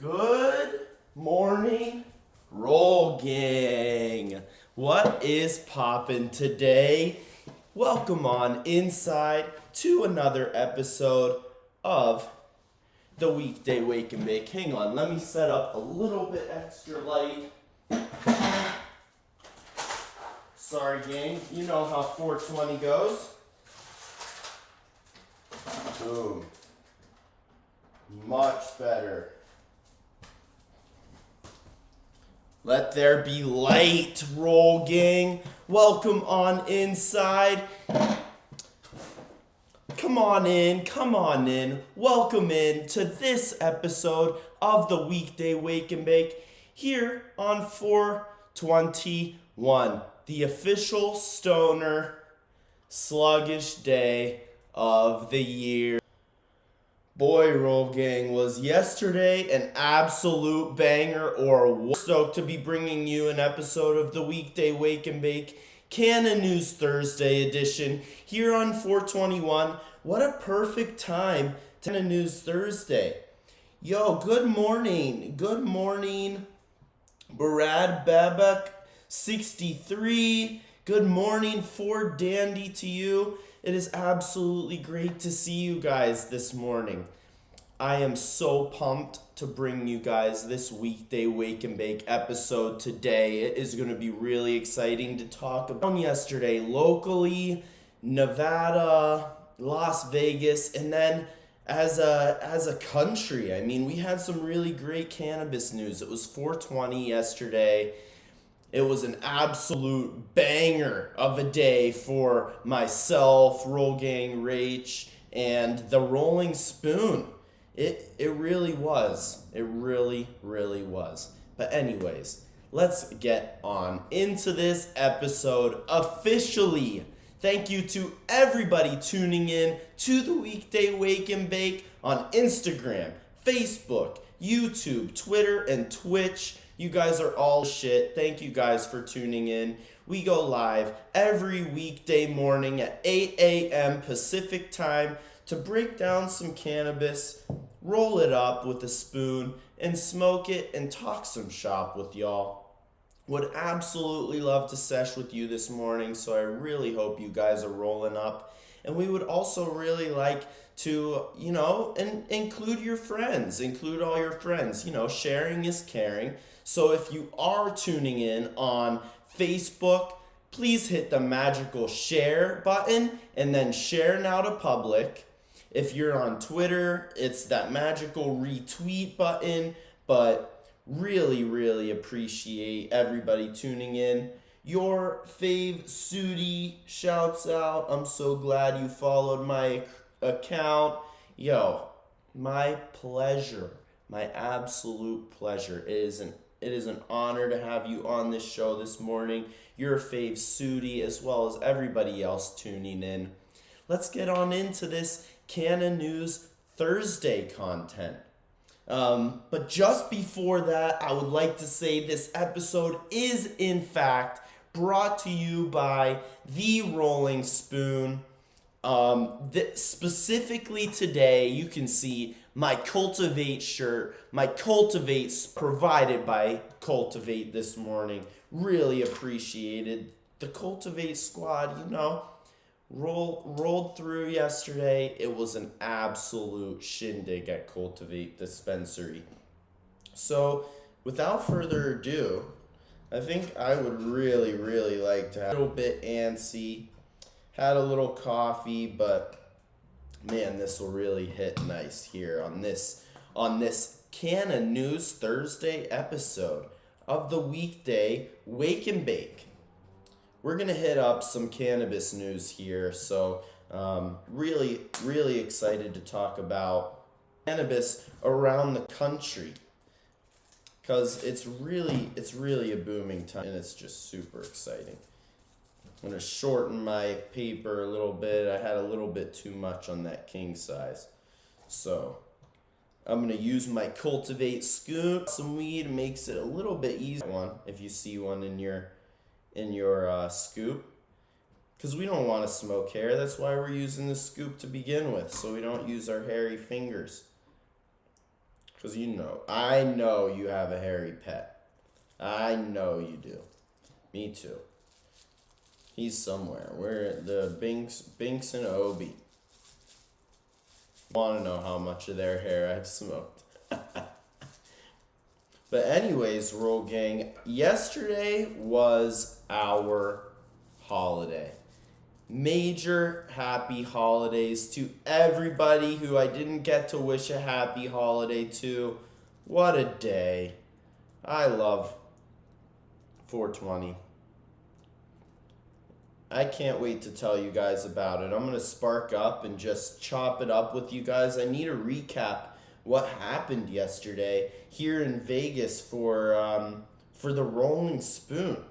Good morning, Roll Gang. What is poppin' today? Welcome on inside to another episode of the Weekday Wake and Bake. Hang on, let me set up a little bit extra light. Sorry, gang. You know how 420 goes. Boom. Much better. Let there be light, Roll Gang. Welcome on inside. Come on in. Welcome in to this episode of the Weekday Wake and Bake here on 421, the official stoner sluggish day of the year. Boy, Roll Gang, was yesterday an absolute banger, or stoked to be bringing you an episode of the Weekday Wake and Bake Canon News Thursday edition here on 421. What a perfect time to Canon News Thursday. Yo, good morning, Brad Babak 63. Good morning, Ford Dandy to you. It is absolutely great to see you guys this morning. I am so pumped to bring you guys this Weekday Wake and Bake episode today. It is going to be really exciting to talk about yesterday locally, Nevada, Las Vegas, and then as a country. I mean, we had some really great cannabis news. It was 420 yesterday. It was an absolute banger of a day for myself, Roll Gang Rach, and the Rolling Spoon. It really was. It really was. But anyways, let's get on into this episode officially. Thank you to everybody tuning in to the Weekday Wake and Bake on Instagram, Facebook, YouTube, Twitter, and Twitch. You guys are all shit. Thank you guys for tuning in. We go live every weekday morning at 8 a.m. Pacific time to break down some cannabis, roll it up with a spoon, and smoke it and talk some shop with y'all. Would absolutely love to sesh with you this morning, so I really hope you guys are rolling up. And we would also really like to, include your friends, include all your friends. Sharing is caring. So if you are tuning in on Facebook, please hit the magical share button and then share now to public. If you're on Twitter, it's that magical retweet button. But really appreciate everybody tuning in. Your fave Sudi shouts out. I'm so glad you followed my account. Yo, my pleasure. My absolute pleasure. It is an honor to have you on this show this morning. Your fave Sudi, as well as everybody else tuning in. Let's get on into this Canon News Thursday content. But just before that, I would like to say this episode is in fact brought to you by the Rolling Spoon. Specifically today, you can see my Cultivate shirt, my Cultivate's provided by Cultivate this morning. Really appreciated the Cultivate squad, rolled through yesterday. It was an absolute shindig at Cultivate Dispensary. So, without further ado, I think I would really like to have a little bit antsy. Had a little coffee, but man, this will really hit nice here on this Canon News Thursday episode of the Weekday Wake and Bake. We're gonna hit up some cannabis news here, so really excited to talk about cannabis around the country, because it's really a booming time and it's just super exciting. I'm going to shorten my paper a little bit. I had a little bit too much on that king size. So I'm going to use my Cultivate scoop. Some weed makes it a little bit easier if you see one in your scoop. Because we don't want to smoke hair. That's why we're using the scoop to begin with, so we don't use our hairy fingers. Because I know you have a hairy pet. I know you do. Me too. He's somewhere. We're at the Binks and Obi. Want to know how much of their hair I've smoked. But anyways, Roll Gang, yesterday was our holiday. Major happy holidays to everybody who I didn't get to wish a happy holiday to. What a day. I love 420. I can't wait to tell you guys about it. I'm going to spark up and just chop it up with you guys. I need to recap what happened yesterday here in Vegas for the Rolling Spoon.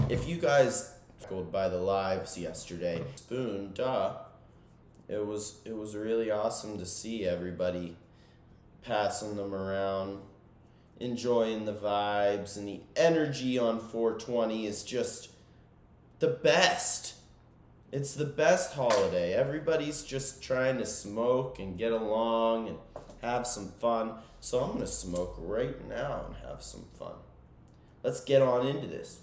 If you guys go by the lives yesterday, Spoon, it was really awesome to see everybody passing them around, enjoying the vibes, and the energy on 420 is just the best. It's the best holiday. Everybody's just trying to smoke and get along and have some fun. So I'm going to smoke right now and have some fun. Let's get on into this.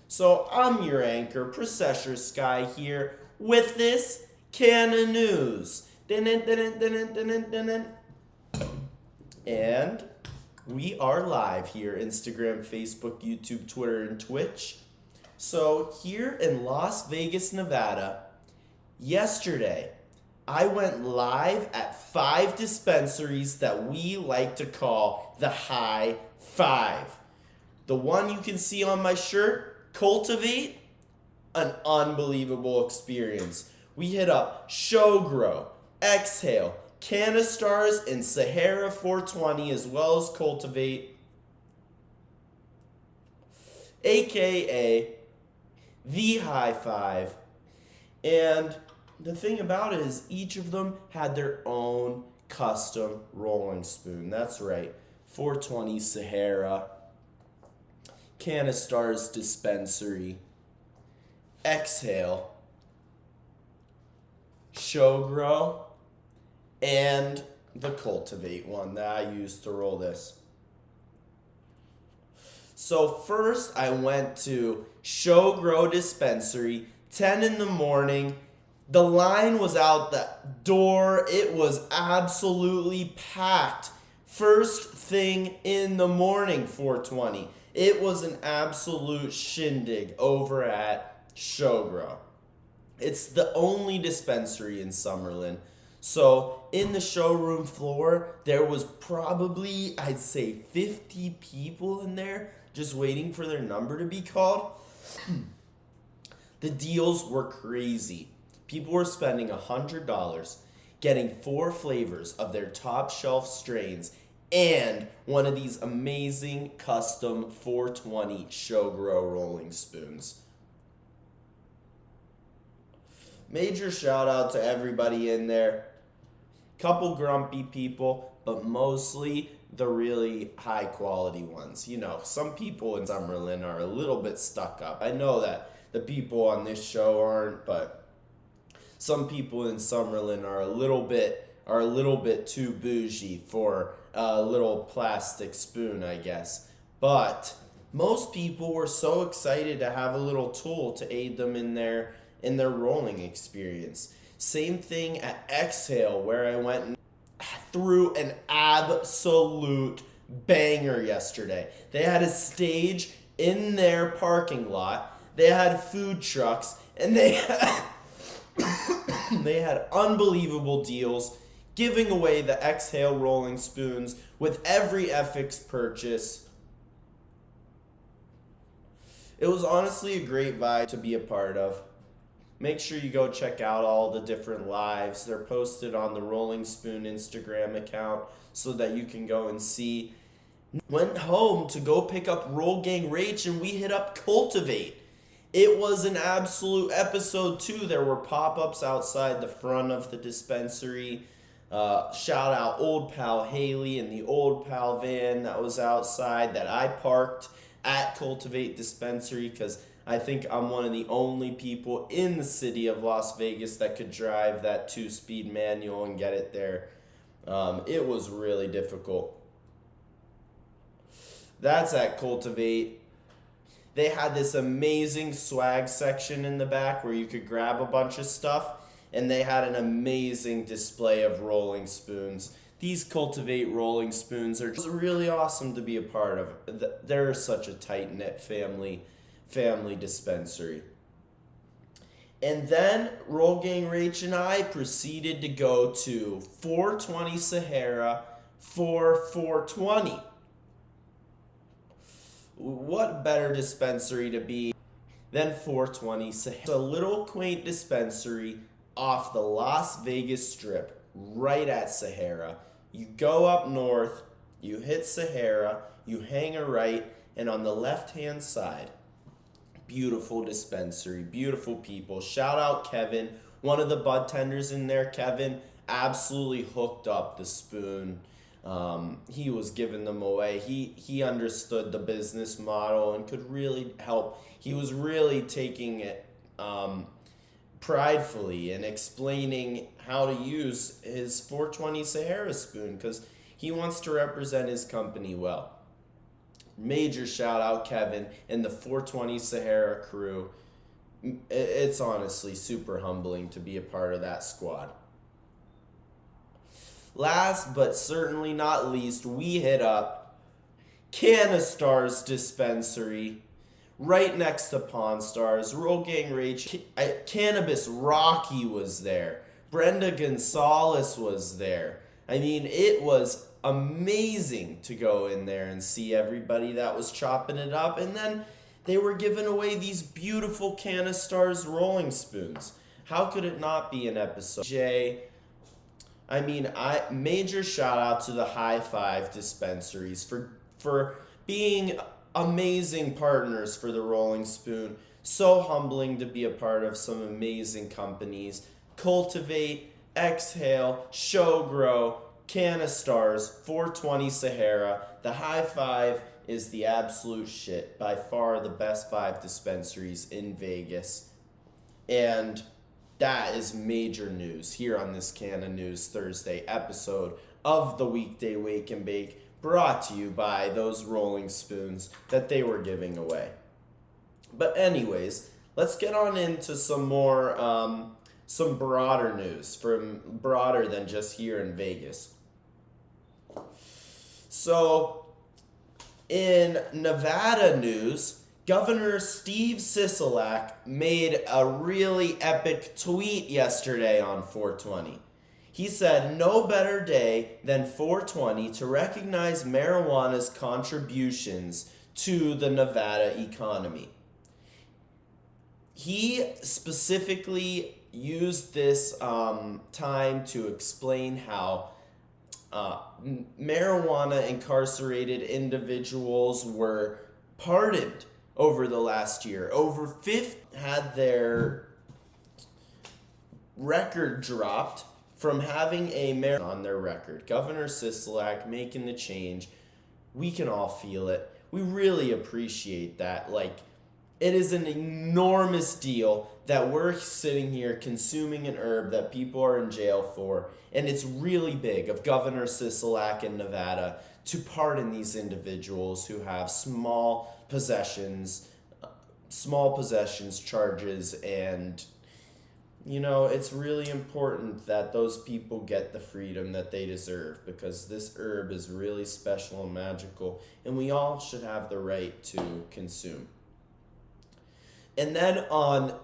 So I'm your anchor, Processor Sky here with this can of news. And we are live here, Instagram, Facebook, YouTube, Twitter, and Twitch. So here in Las Vegas, Nevada, yesterday, I went live at 5 dispensaries that we like to call the High Five. The one you can see on my shirt, Cultivate, an unbelievable experience. We hit up Show Grow, Exhale, Canistars, and Sahara 420, as well as Cultivate, aka the High Five. And the thing about it is each of them had their own custom rolling spoon. That's right, 420 Sahara, Canistars Dispensary, Exhale, Show Grow, and the Cultivate one that I used to roll this. So first I went to Show Grow Dispensary, 10 in the morning. The line was out the door. It was absolutely packed. First thing in the morning, 420. It was an absolute shindig over at Show Grow. It's the only dispensary in Summerlin. So in the showroom floor, there was probably, I'd say, 50 people in there just waiting for their number to be called. The deals were crazy. People were spending $100, getting 4 flavors of their top shelf strains and one of these amazing custom 420 Show Grow rolling spoons. Major shout out to everybody in there. Couple grumpy people, but mostly the really high quality ones. You know, some people in Summerlin are a little bit stuck up. I know that the people on this show aren't, but some people in Summerlin are a little bit too bougie for a little plastic spoon, I guess. But most people were so excited to have a little tool to aid them in their rolling experience. Same thing at Exhale, where I went and threw an absolute banger yesterday. They had a stage in their parking lot. They had food trucks, and they had unbelievable deals, giving away the Exhale rolling spoons with every FX purchase. It was honestly a great vibe to be a part of. Make sure you go check out all the different lives. They're posted on the Rolling Spoon Instagram account so that you can go and see. Went home to go pick up Roll Gang Rage and we hit up Cultivate. It was an absolute episode too. There were pop-ups outside the front of the dispensary. Shout out Old Pal Haley and the Old Pal van that was outside that I parked at Cultivate Dispensary because I think I'm one of the only people in the city of Las Vegas that could drive that 2-speed manual and get it there. It was really difficult. That's at Cultivate. They had this amazing swag section in the back where you could grab a bunch of stuff, and they had an amazing display of rolling spoons. These Cultivate rolling spoons are just really awesome to be a part of. They're such a tight-knit family dispensary. And then Roll Gang Rach and I proceeded to go to 420 Sahara for 420. What better dispensary to be than 420 Sahara? It's a little quaint dispensary off the Las Vegas Strip, right at Sahara. You go up north, you hit Sahara, you hang a right, and on the left-hand side, beautiful dispensary, beautiful people. Shout out Kevin, one of the bud tenders in there. Kevin absolutely hooked up the spoon. He was giving them away. He understood the business model and could really help. He was really taking it pridefully and explaining how to use his 420 Sahara spoon because he wants to represent his company well. Major shout out Kevin and the 420 Sahara crew. It's honestly super humbling to be a part of that squad. Last but certainly not least, we hit up Canistars Dispensary right next to Pawn Stars. Roll Gang Rage. Cannabis Rocky was there. Brenda Gonzalez was there. I mean, it was amazing to go in there and see everybody that was chopping it up. And then they were giving away these beautiful Canistars rolling spoons. How could it not be an episode? Major shout out to the High Five dispensaries for being amazing partners for the Rolling Spoon. So humbling to be a part of some amazing companies. Cultivate, Exhale, Show Grow, Canistars, 420 Sahara. The High Five is the absolute shit. By far the best 5 dispensaries in Vegas. And that is major news here on this Can of News Thursday episode of the Weekday Wake and Bake, brought to you by those rolling spoons that they were giving away. But anyways, let's get on into some more, some broader news, from broader than just here in Vegas. So, in Nevada news, Governor Steve Sisolak made a really epic tweet yesterday on 420. He said, "No better day than 420 to recognize marijuana's contributions to the Nevada economy." He specifically used this time to explain how marijuana incarcerated individuals were pardoned over the last year. Over 50 had their record dropped from having a marijuana on their record. Governor Sisolak making the change. We can all feel it. We really appreciate that. Like, it is an enormous deal that we're sitting here consuming an herb that people are in jail for. And it's really big of Governor Sisolak in Nevada to pardon these individuals who have small possessions charges, and it's really important that those people get the freedom that they deserve, because this herb is really special and magical, and we all should have the right to consume. And then on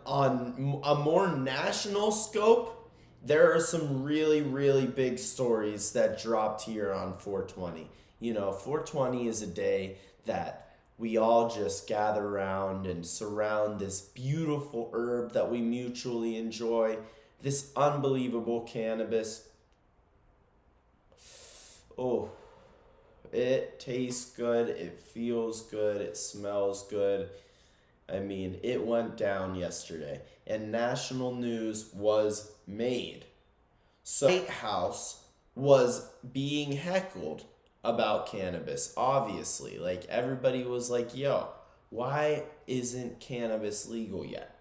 a more national scope, there are some really, really big stories that dropped here on 420. 420 is a day that we all just gather around and surround this beautiful herb that we mutually enjoy, this unbelievable cannabis. Oh, it tastes good, it feels good, it smells good. I mean, it went down yesterday, and national news was made. So, the White House was being heckled about cannabis, obviously. Like, everybody was like, yo, why isn't cannabis legal yet?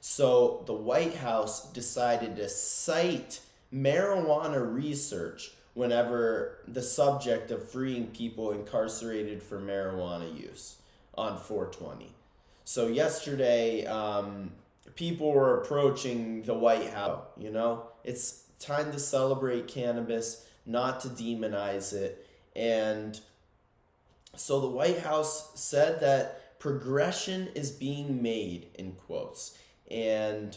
So the White House decided to cite marijuana research whenever the subject of freeing people incarcerated for marijuana use on 420. So yesterday, people were approaching the White House. It's time to celebrate cannabis, not to demonize it. And so the White House said that progression is being made, in quotes. And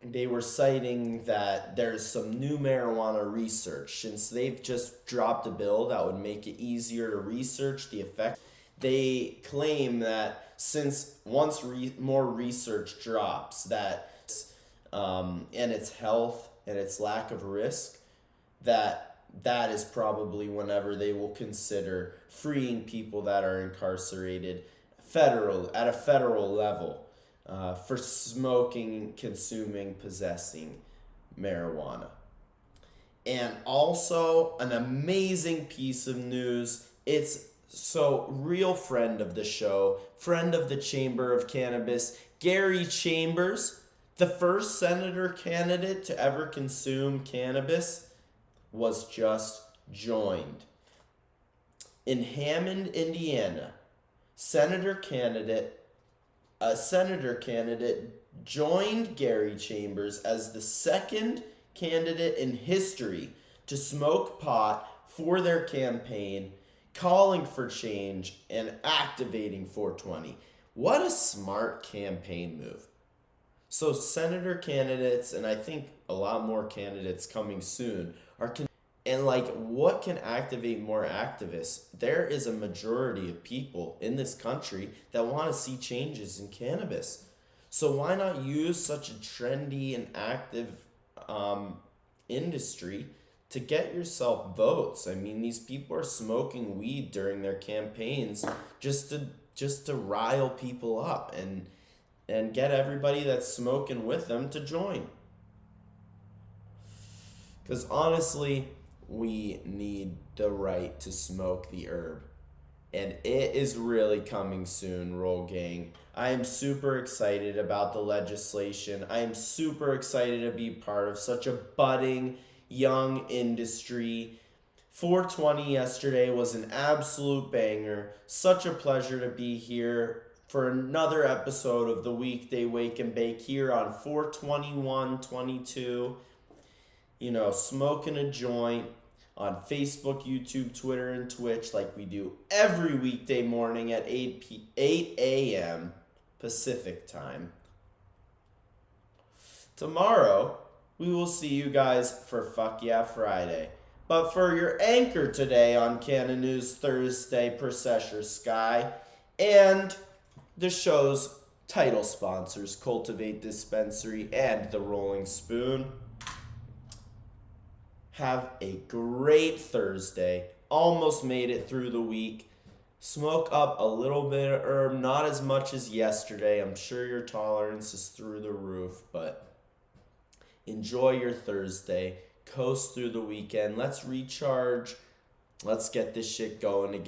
they were citing that there's some new marijuana research. Since they've just dropped a bill that would make it easier to research the effects, they claim that since once more research drops that and its health and its lack of risk, that is probably whenever they will consider freeing people that are incarcerated at a federal level for smoking, consuming, possessing marijuana. And also an amazing piece of news. It's real friend of the show, friend of the Chamber of Cannabis, Gary Chambers, the first senator candidate to ever consume cannabis, was just joined. In Hammond, Indiana, a senator candidate joined Gary Chambers as the second candidate in history to smoke pot for their campaign, calling for change and activating 420. What a smart campaign move. So senator candidates, and I think a lot more candidates coming soon, what can activate more activists? There is a majority of people in this country that want to see changes in cannabis. So why not use such a trendy and active industry to get yourself votes? I mean, these people are smoking weed during their campaigns just to rile people up and get everybody that's smoking with them to join. Because honestly, we need the right to smoke the herb. And it is really coming soon, Roll Gang. I am super excited about the legislation. I am super excited to be part of such a budding young industry. 420 yesterday was an absolute banger. Such a pleasure to be here for another episode of the Weekday Wake and Bake here on 4/21/22. Smoking a joint on Facebook, YouTube, Twitter, and Twitch like we do every weekday morning at 8 a.m. Pacific time. Tomorrow, we will see you guys for Fuck Yeah Friday. But for your anchor today on Canon News Thursday, Processor Sky, and the show's title sponsors, Cultivate Dispensary and The Rolling Spoon. Have a great Thursday. Almost made it through the week. Smoke up a little bit of herb, not as much as yesterday. I'm sure your tolerance is through the roof, but enjoy your Thursday. Coast through the weekend. Let's recharge. Let's get this shit going again.